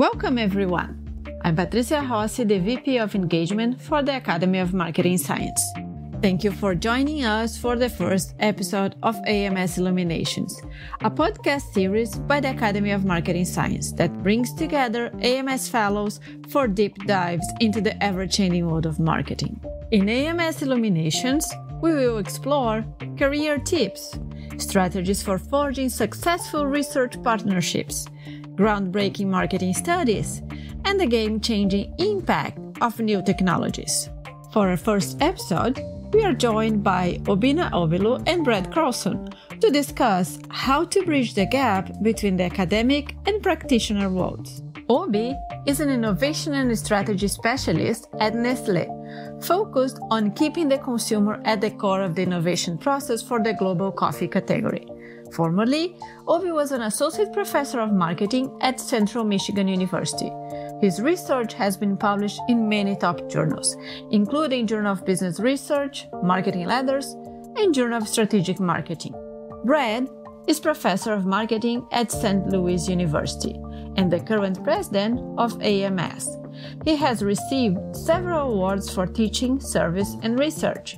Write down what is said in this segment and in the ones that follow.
Welcome, everyone. I'm Patricia Rossi, the VP of Engagement for the Academy of Marketing Science. Thank you for joining us for the first episode of AMS Illuminations, a podcast series by the Academy of Marketing Science that brings together AMS fellows for deep dives into the ever-changing world of marketing. In AMS Illuminations, we will explore career tips, strategies for forging successful research partnerships, groundbreaking marketing studies, and the game-changing impact of new technologies. For our first episode, we are joined by Obinna Obilo and Carlson to discuss how to bridge the gap between the academic and practitioner worlds. Obi is an innovation and strategy specialist at Nestle, focused on keeping the consumer at the core of the innovation process for the global coffee category. Formerly, Obi was an associate professor of marketing at Central Michigan University. His research has been published in many top journals, including Journal of Business Research, Marketing Letters, and Journal of Strategic Marketing. Brad is professor of marketing at St. Louis University and the current president of AMS. He has received several awards for teaching, service, and research.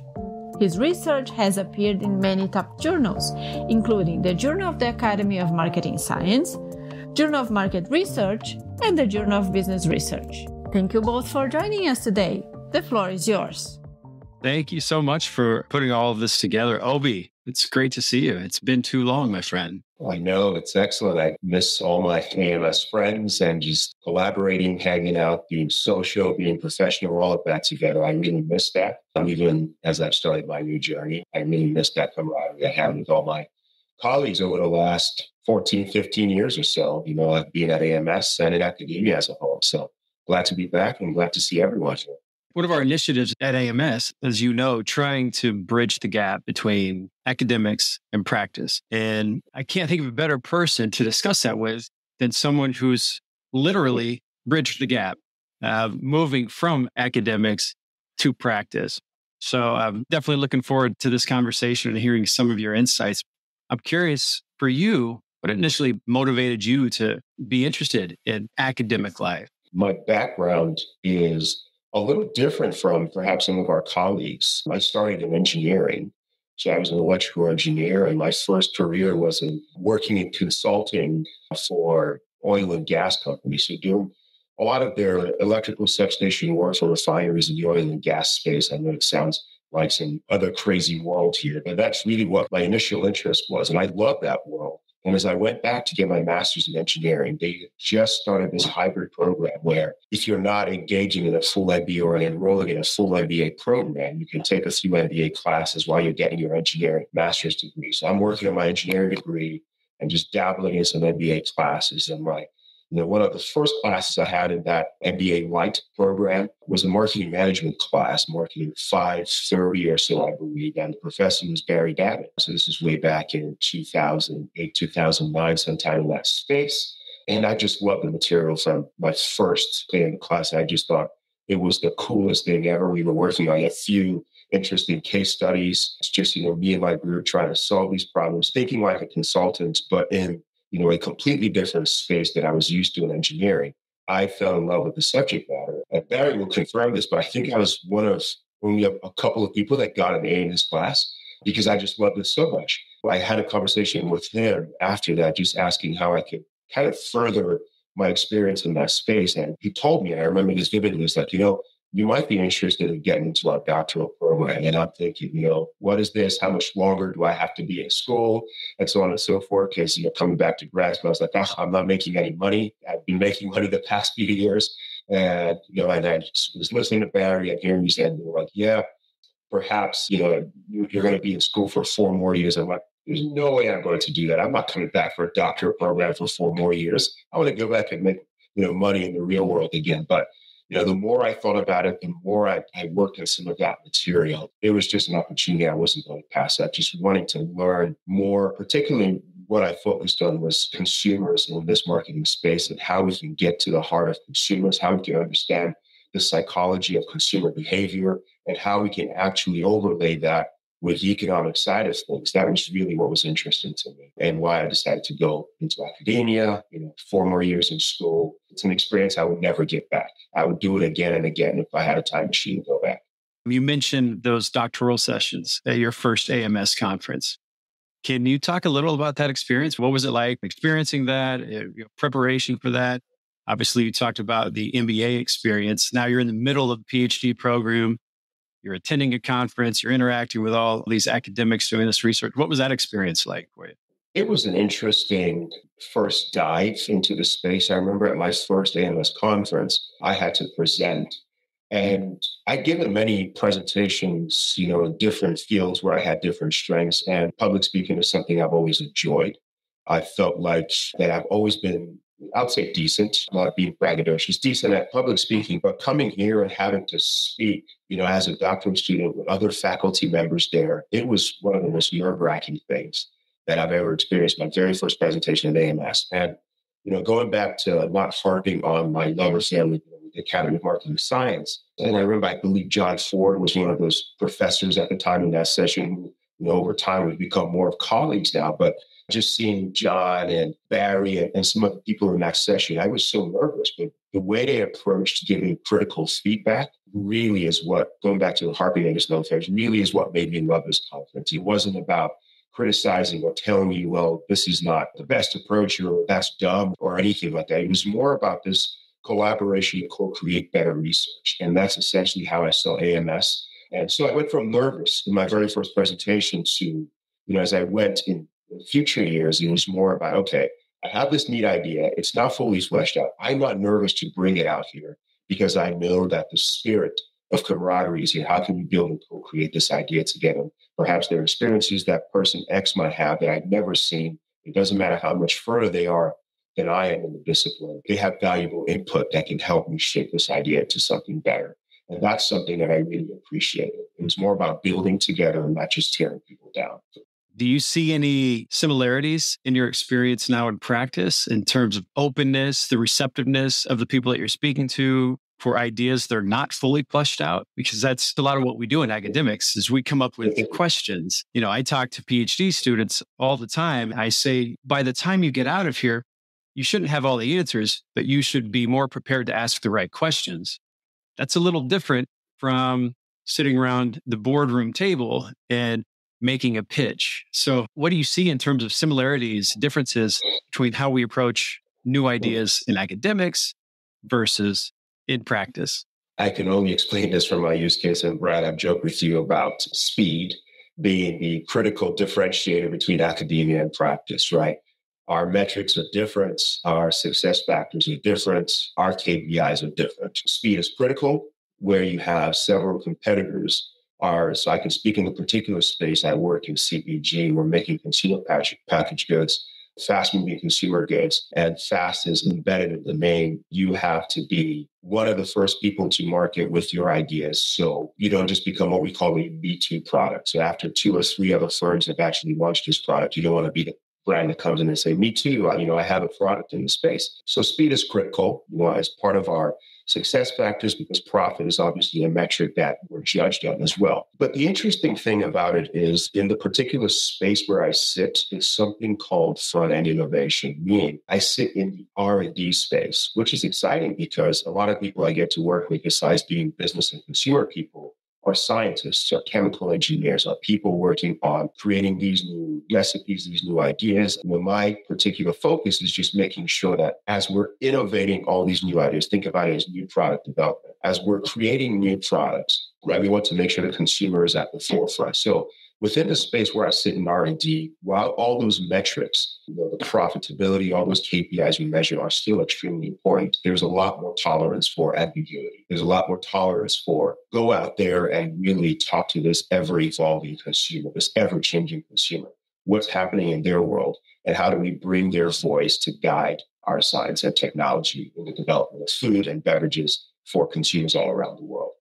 His research has appeared in many top journals, including the Journal of the Academy of Marketing Science, Journal of Market Research, and the Journal of Business Research. Thank you both for joining us today. The floor is yours. Thank you so much for putting all of this together. Obi, it's great to see you. It's been too long, my friend. I know, it's excellent. I miss all my AMS friends and just collaborating, hanging out, being social, being professional, all of that together. I really miss that. Even as I've started my new journey, I really miss that camaraderie I had with all my colleagues over the last 14, 15 years or so, being at AMS and in academia as a whole. So glad to be back and glad to see everyone here. One of our initiatives at AMS, as you know, trying to bridge the gap between academics and practice. And I can't think of a better person to discuss that with than someone who's literally bridged the gap, moving from academics to practice. So I'm definitely looking forward to this conversation and hearing some of your insights. I'm curious for you, what initially motivated you to be interested in academic life? My background is a little different from perhaps some of our colleagues. I started in engineering. So I was an electrical engineer, and my first career was in working in consulting for oil and gas companies. So doing a lot of their electrical substation work for refineries in the oil and gas space. I know it sounds like some other crazy world here, but that's really what my initial interest was. And I love that world. And as I went back to get my master's in engineering, they just started this hybrid program where if you're not engaging in a full MBA or enrolling in a full MBA program, you can take a few MBA classes while you're getting your engineering master's degree. So I'm working on my engineering degree and just dabbling in some MBA classes. And one of the first classes I had in that MBA Light program was a marketing management class, marketing 530 or so, I believe. And the professor was Barry Davitt. So this is way back in 2008, 2009, sometime in that space. And I just loved the material from my first day in the class. I just thought it was the coolest thing ever. We were working on a few interesting case studies. It's just, me and my group trying to solve these problems, thinking like a consultant, but in a completely different space that I was used to in engineering. I fell in love with the subject matter. And Barry will confirm this, but I think I was one of only a couple of people that got an A in his class because I just loved it so much. I had a conversation with him after that, just asking how I could kind of further my experience in that space. And he told me, and I remember this vividly, was like, you might be interested in getting into a doctoral program. And I'm thinking, what is this? How much longer do I have to be in school? And so on and so forth. Because, coming back to grad school, I was like, I'm not making any money. I've been making money the past few years. And, and I was listening to Barry and hearing you said, like, yeah, perhaps, you're going to be in school for 4 more years. I'm like, there's no way I'm going to do that. I'm not coming back for a doctorate program for 4 more years. I want to go back and make, money in the real world again. But the more I thought about it, the more I worked on some of that material. It was just an opportunity I wasn't going to pass up. Just wanting to learn more, particularly what I focused on was consumers in this marketing space and how we can get to the heart of consumers, how we can understand the psychology of consumer behavior, and how we can actually overlay that with the economic side of things. That was really what was interesting to me and why I decided to go into academia, 4 more years in school. It's an experience I would never get back. I would do it again and again if I had a time machine to go back. You mentioned those doctoral sessions at your first AMS conference. Can you talk a little about that experience? What was it like experiencing that, preparation for that? Obviously, you talked about the MBA experience. Now you're in the middle of a PhD program. You're attending a conference. You're interacting with all these academics doing this research. What was that experience like for you? It was an interesting first dive into the space. I remember at my first AMS conference, I had to present. And I'd given many presentations, in different fields where I had different strengths. And public speaking is something I've always enjoyed. I felt like that I've always been, I'd say decent, not being braggadocious, decent at public speaking, but coming here and having to speak, as a doctoral student with other faculty members there, it was one of the most nerve-wracking things that I've ever experienced. My very first presentation at AMS. And, going back to not harping on my love or family, the Academy of Marketing Science. And I remember, I believe John Ford was one of those professors at the time in that session who, over time we've become more of colleagues now. But just seeing John and Barry and some of the people in that session, I was so nervous. But the way they approached giving critical feedback really is what, going back to the harping against no affairs, really is what made me love this conference. It wasn't about criticizing or telling you, well, this is not the best approach or that's dumb or anything like that. It was more about this collaboration to co-create better research. And that's essentially how I saw AMS. And so I went from nervous in my very first presentation to, as I went in future years, it was more about, okay, I have this neat idea. It's not fully fleshed out. I'm not nervous to bring it out here because I know that the spirit of camaraderie is here. How can we build and co-create this idea together? Perhaps there are experiences that person X might have that I've never seen. It doesn't matter how much further they are than I am in the discipline. They have valuable input that can help me shape this idea into something better. And that's something that I really appreciated. It was more about building together and not just tearing people down. Do you see any similarities in your experience now in practice in terms of openness, the receptiveness of the people that you're speaking to for ideas that are not fully fleshed out? Because that's a lot of what we do in academics is we come up with questions. I talk to PhD students all the time. I say, by the time you get out of here, you shouldn't have all the answers, but you should be more prepared to ask the right questions. That's a little different from sitting around the boardroom table and making a pitch. So what do you see in terms of similarities, differences between how we approach new ideas in academics versus in practice? I can only explain this from my use case. And Brad, I've joked with you about speed being the critical differentiator between academia and practice, right? Our metrics are different. Our success factors are different. Our KPIs are different. Speed is critical where you have several competitors. So I can speak in the particular space I work in CPG. We're making consumer packaged goods, fast-moving consumer goods, and fast is embedded in the name. You have to be one of the first people to market with your ideas. So you don't just become what we call a B2 product. So after 2 or 3 other firms have actually launched this product, you don't want to be the brand that comes in and say, me too, I have a product in the space. So speed is critical, as part of our success factors, because profit is obviously a metric that we're judged on as well. But the interesting thing about it is in the particular space where I sit is something called front-end innovation, meaning I sit in the R&D space, which is exciting because a lot of people I get to work with, besides being business and consumer people, are scientists, are chemical engineers, are people working on creating these new recipes, these new ideas. And my particular focus is just making sure that as we're innovating all these new ideas, think about it as new product development. As we're creating new products, right, we want to make sure the consumer is at the forefront. So within the space where I sit in R&D, while all those metrics, the profitability, all those KPIs we measure are still extremely important, there's a lot more tolerance for ambiguity. There's a lot more tolerance for go out there and really talk to this ever-evolving consumer, this ever-changing consumer. What's happening in their world, and how do we bring their voice to guide our science and technology in the development of food and beverages for consumers all around the world?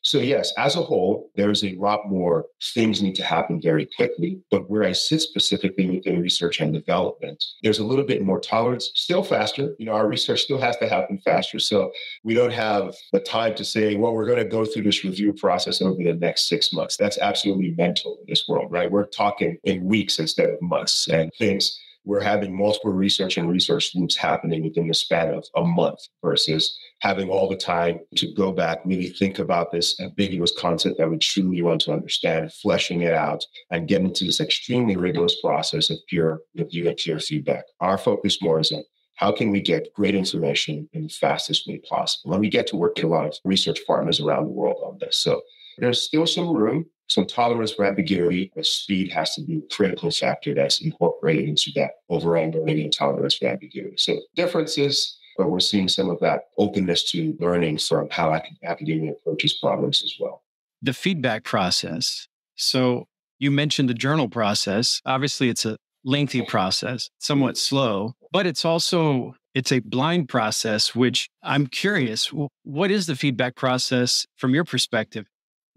So yes, as a whole, there's a lot more things need to happen very quickly. But where I sit specifically within research and development, there's a little bit more tolerance, still faster. Our research still has to happen faster. So we don't have the time to say, well, we're going to go through this review process over the next 6 months. That's absolutely mental in this world, right? We're talking in weeks instead of months, and things. We're having multiple research and research loops happening within the span of a month versus having all the time to go back, really think about this ambiguous concept that we truly want to understand, fleshing it out, and get into this extremely rigorous process of peer review and peer feedback. Our focus more is on how can we get great information in the fastest way possible? And we get to work with a lot of research partners around the world on this. So there's still some room, some tolerance for ambiguity, but speed has to be a critical factor that's incorporated into that overall learning and tolerance for ambiguity. So differences, but we're seeing some of that openness to learning from how academia approaches problems as well. The feedback process. So you mentioned the journal process. Obviously, it's a lengthy process, somewhat slow, but it's a blind process, which I'm curious, what is the feedback process from your perspective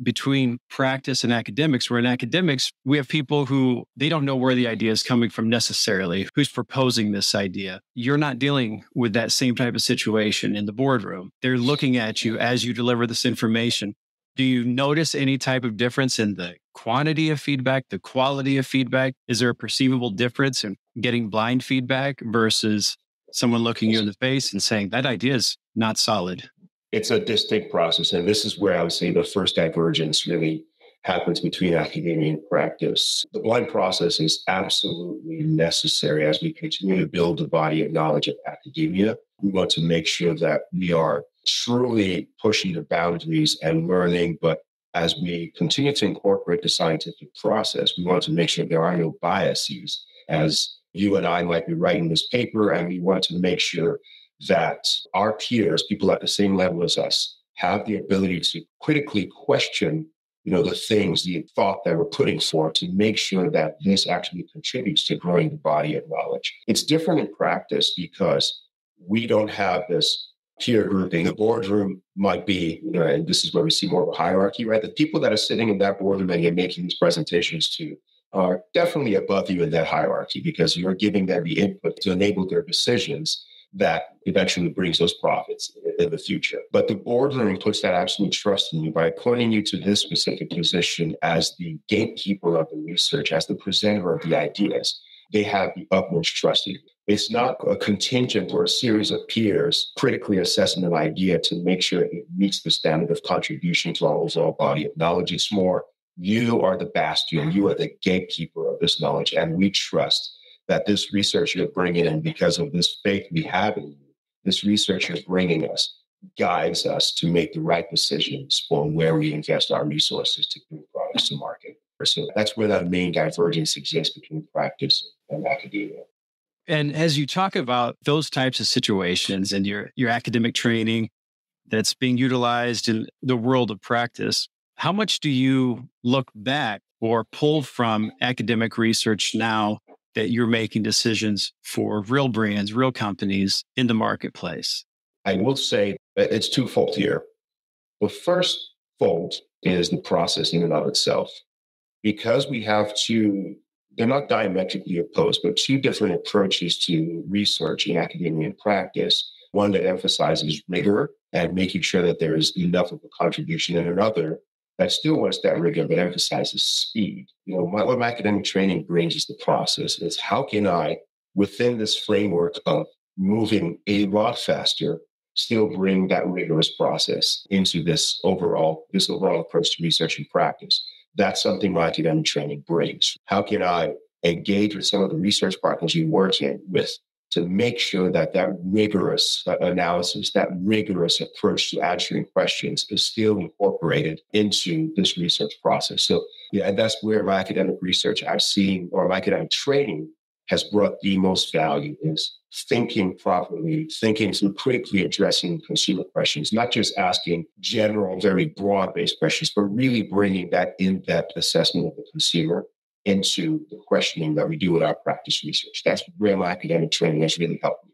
between practice and academics? Where in academics, we have people who they don't know where the idea is coming from necessarily, who's proposing this idea. You're not dealing with that same type of situation in the boardroom. They're looking at you as you deliver this information. Do you notice any type of difference in the quantity of feedback, the quality of feedback? Is there a perceivable difference in getting blind feedback versus someone looking you in the face and saying that idea is not solid? It's a distinct process. And this is where I would say the first divergence really happens between academia and practice. The blind process is absolutely necessary as we continue to build the body of knowledge of academia. We want to make sure that we are truly pushing the boundaries and learning, but as we continue to incorporate the scientific process, we want to make sure there are no biases. As you and I might be writing this paper, and we want to make sure that our peers, people at the same level as us, have the ability to critically question, the things, the thought that we're putting forth to make sure that this actually contributes to growing the body of knowledge. It's different in practice because we don't have this peer grouping. The boardroom might be, and this is where we see more of a hierarchy, right? The people that are sitting in that boardroom and you're making these presentations to are definitely above you in that hierarchy because you're giving them the input to enable their decisions that eventually brings those profits in the future. But the boardroom puts that absolute trust in you by appointing you to this specific position as the gatekeeper of the research, as the presenter of the ideas. They have the utmost trust in you. It's not a contingent or a series of peers critically assessing an idea to make sure it meets the standard of contribution to our overall body of knowledge. It's more, you are the bastion, you are the gatekeeper of this knowledge, and we trust that this research you're bringing in, because of this faith we have in you, this research you're bringing us guides us to make the right decisions for where we invest our resources to bring products to market. So that's where that main divergence exists between practice and academia. And as you talk about those types of situations and your academic training that's being utilized in the world of practice, how much do you look back or pull from academic research now that you're making decisions for real brands, real companies in the marketplace? I will say that it's twofold here. The first fold is the process in and of itself. Because we have they're not diametrically opposed, but two different approaches to research in academia and practice. One that emphasizes rigor and making sure that there is enough of a contribution, and another that still wants that rigor but emphasizes speed. What my academic training brings is the process. Is how can I, within this framework of moving a lot faster, still bring that rigorous process into this overall approach to research and practice? That's something my academic training brings. How can I engage with some of the research partners you work in with to make sure that rigorous analysis, that rigorous approach to answering questions is still incorporated into this research process? So, and that's where my academic research I've seen, or my academic training has brought the most value, is thinking properly, thinking through critically addressing consumer questions, not just asking general, very broad-based questions, but really bringing that in-depth assessment of the consumer into the questioning that we do with our practice research. That's where my academic training has really helped me.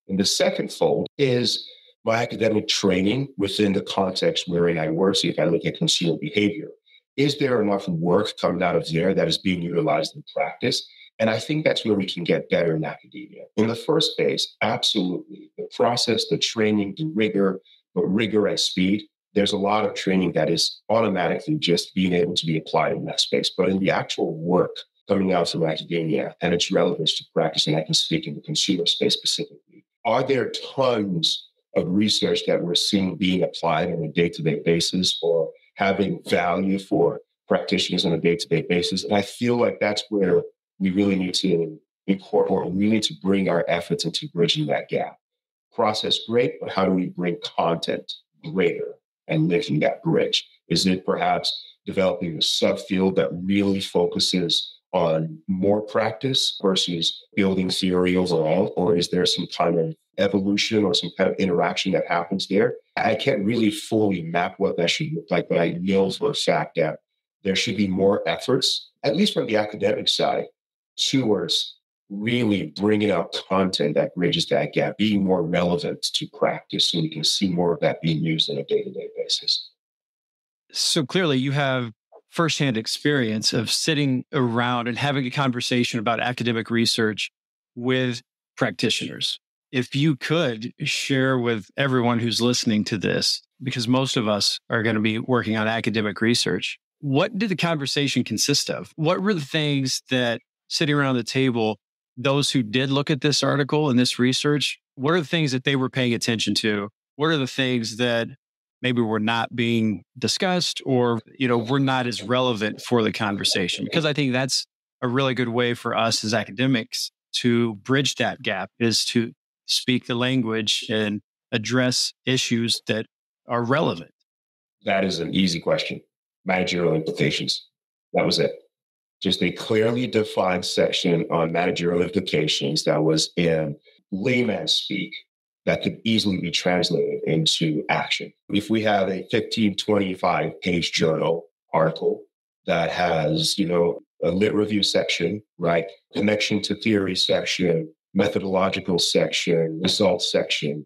And the second fold is my academic training within the context wherein I work, so if I look at consumer behavior, is there enough work coming out of there that is being utilized in practice? And I think that's where we can get better in academia. In the first phase, absolutely. The process, the training, the rigor and speed, there's a lot of training that is automatically just being able to be applied in that space. But in the actual work coming out from academia and its relevance to practice, and I can speak in the consumer space specifically, are there tons of research that we're seeing being applied on a day-to-day basis or having value for practitioners on a day-to-day basis? And I feel like that's where we really need to incorporate, we need to bring our efforts into bridging that gap. Process great, but how do we bring content greater and making that bridge? Is it perhaps developing a subfield that really focuses on more practice versus building theory overall? Or is there some kind of evolution or some kind of interaction that happens there? I can't really fully map what that should look like, but I know for a fact that there should be more efforts, at least from the academic side, towards really bringing out content that bridges that gap, being more relevant to practice so we can see more of that being used on a day-to-day basis. So clearly you have firsthand experience of sitting around and having a conversation about academic research with practitioners. If you could share with everyone who's listening to this, because most of us are going to be working on academic research, what did the conversation consist of? What were the things that sitting around the table, those who did look at this article and this research, what are the things that they were paying attention to? What are the things that maybe were not being discussed or, were not as relevant for the conversation? Because I think that's a really good way for us as academics to bridge that gap, is to speak the language and address issues that are relevant. That is an easy question. Managerial implications. That was it. Just a clearly defined section on managerial implications that was in layman speak that could easily be translated into action. If we have a 15, 25-page journal article that has, a lit review section, right? Connection to theory section, methodological section, results section,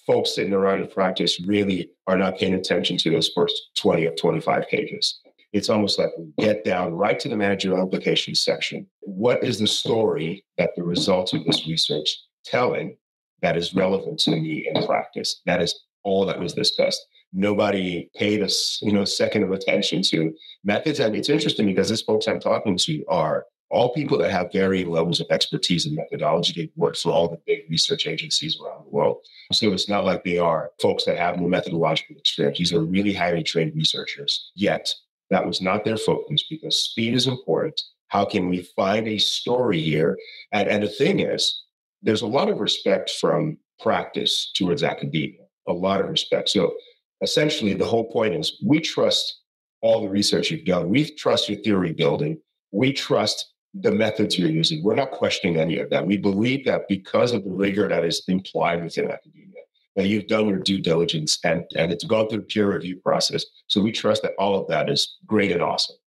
folks sitting around in practice really are not paying attention to those first 20 or 25 pages. It's almost like we get down right to the managerial implications section. What is the story that the results of this research telling that is relevant to me in practice? That is all that was discussed. Nobody paid us, second of attention to methods. And it's interesting because these folks I'm talking to are all people that have varying levels of expertise in methodology. They've worked for all the big research agencies around the world. So it's not like they are folks that have no methodological experience. These are really highly trained researchers. Yet that was not their focus because speed is important. How can we find a story here? And the thing is, there's a lot of respect from practice towards academia, a lot of respect. So essentially, the whole point is we trust all the research you've done. We trust your theory building. We trust the methods you're using. We're not questioning any of that. We believe that because of the rigor that is implied within academia, that you've done your due diligence and it's gone through the peer review process. So we trust that all of that is great and awesome.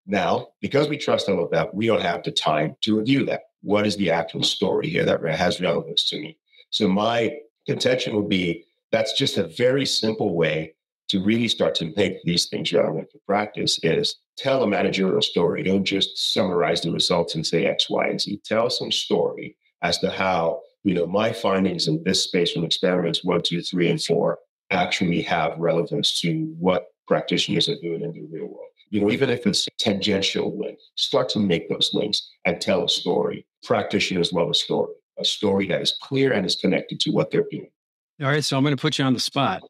Now, because we trust all of that, we don't have the time to review that. What is the actual story here that has relevance to me? So my contention would be that's just a very simple way to really start to make these things relevant for practice is tell a managerial story. Don't just summarize the results and say X, Y, and Z. Tell some story as to how, my findings in this space from experiments 1, 2, 3, and 4 actually have relevance to what practitioners are doing in the real world. Even if it's a tangential link, start to make those links and tell a story. Practitioners love a story that is clear and is connected to what they're doing. All right, so I'm going to put you on the spot.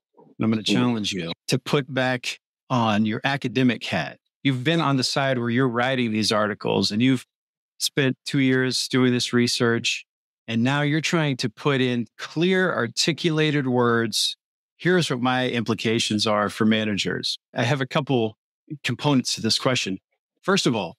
I'm going to challenge you to put back on your academic hat. You've been on the side where you're writing these articles and you've spent 2 years doing this research. And now you're trying to put in clear, articulated words. Here's what my implications are for managers. I have a couple components to this question. First of all,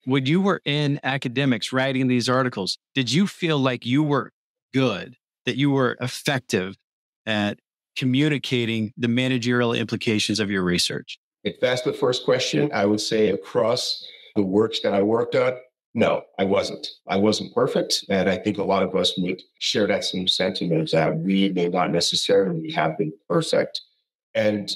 when you were in academics writing these articles, did you feel like you were good, that you were effective at communicating the managerial implications of your research? If that's the first question, I would say across the works that I worked on, No, I wasn't. I wasn't perfect. And I think a lot of us would share that same sentiment that we may not necessarily have been perfect. And,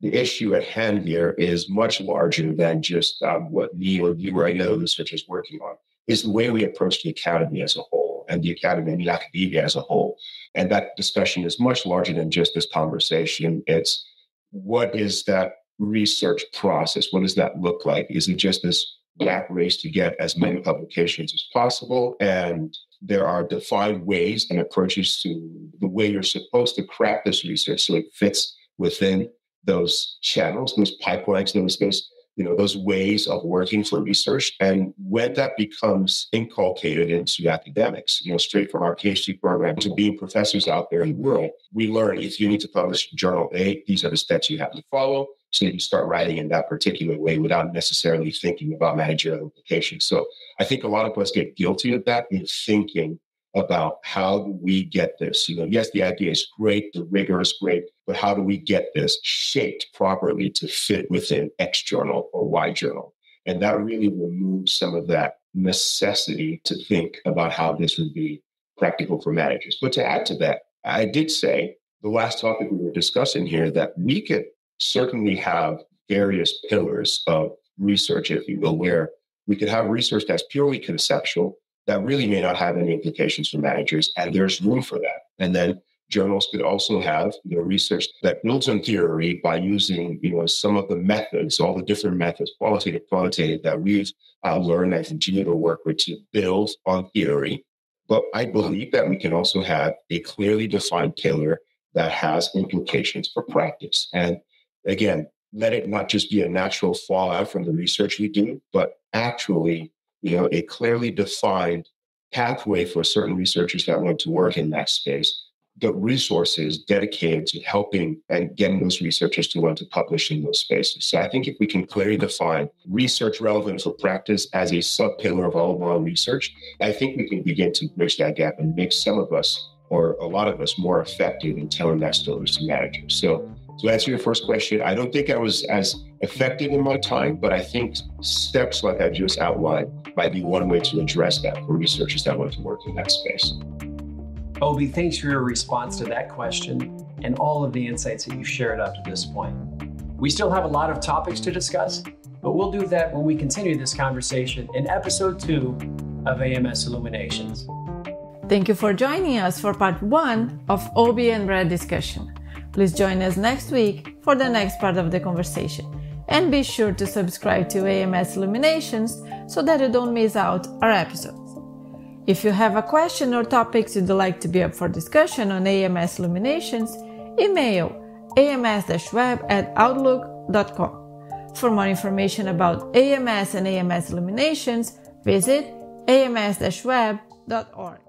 the issue at hand here is much larger than just what me or you or any other researchers working on. Is the way we approach the academy as a whole and the academy and the academia as a whole. And that discussion is much larger than just this conversation. It's what is that research process? What does that look like? Is it just this black race to get as many publications as possible? And there are defined ways and approaches to the way you're supposed to craft this research so it fits within those channels, those pipelines, those ways of working for research. And when that becomes inculcated into academics, straight from our PhD program to being professors out there in the world, we learn if you need to publish journal A, these are the steps you have to follow. So you start writing in that particular way without necessarily thinking about managerial implications. So I think a lot of us get guilty of that in thinking about how do we get this? Yes, the idea is great, the rigor is great, but how do we get this shaped properly to fit within X journal or Y journal? And that really removes some of that necessity to think about how this would be practical for managers. But to add to that, I did say the last topic we were discussing here that we could certainly have various pillars of research, if you will, where we could have research that's purely conceptual, that really may not have any implications for managers, and there's room for that. And then journals could also have research that builds on theory by using some of the methods, all the different methods, qualitative, that we've learned and continue to work with to build on theory. But I believe that we can also have a clearly defined pillar that has implications for practice. And again, let it not just be a natural fallout from the research we do, but actually a clearly defined pathway for certain researchers that want to work in that space, the resources dedicated to helping and getting those researchers to want to publish in those spaces. So I think if we can clearly define research relevance for practice as a sub-pillar of overall research, I think we can begin to bridge that gap and make some of us, or a lot of us, more effective in telling that story to managers. So to answer your first question, I don't think I was as effective in my time, but I think steps like I just outlined might be one way to address that for researchers that want to work in that space. Obi, thanks for your response to that question and all of the insights that you've shared up to this point. We still have a lot of topics to discuss, but we'll do that when we continue this conversation in episode 2 of AMS Illuminations. Thank you for joining us for part 1 of Obi and Brad discussion. Please join us next week for the next part of the conversation. And be sure to subscribe to AMS Illuminations so that you don't miss out our episodes. If you have a question or topics you'd like to be up for discussion on AMS Illuminations, email ams-web@outlook.com. For more information about AMS and AMS Illuminations, visit ams-web.org.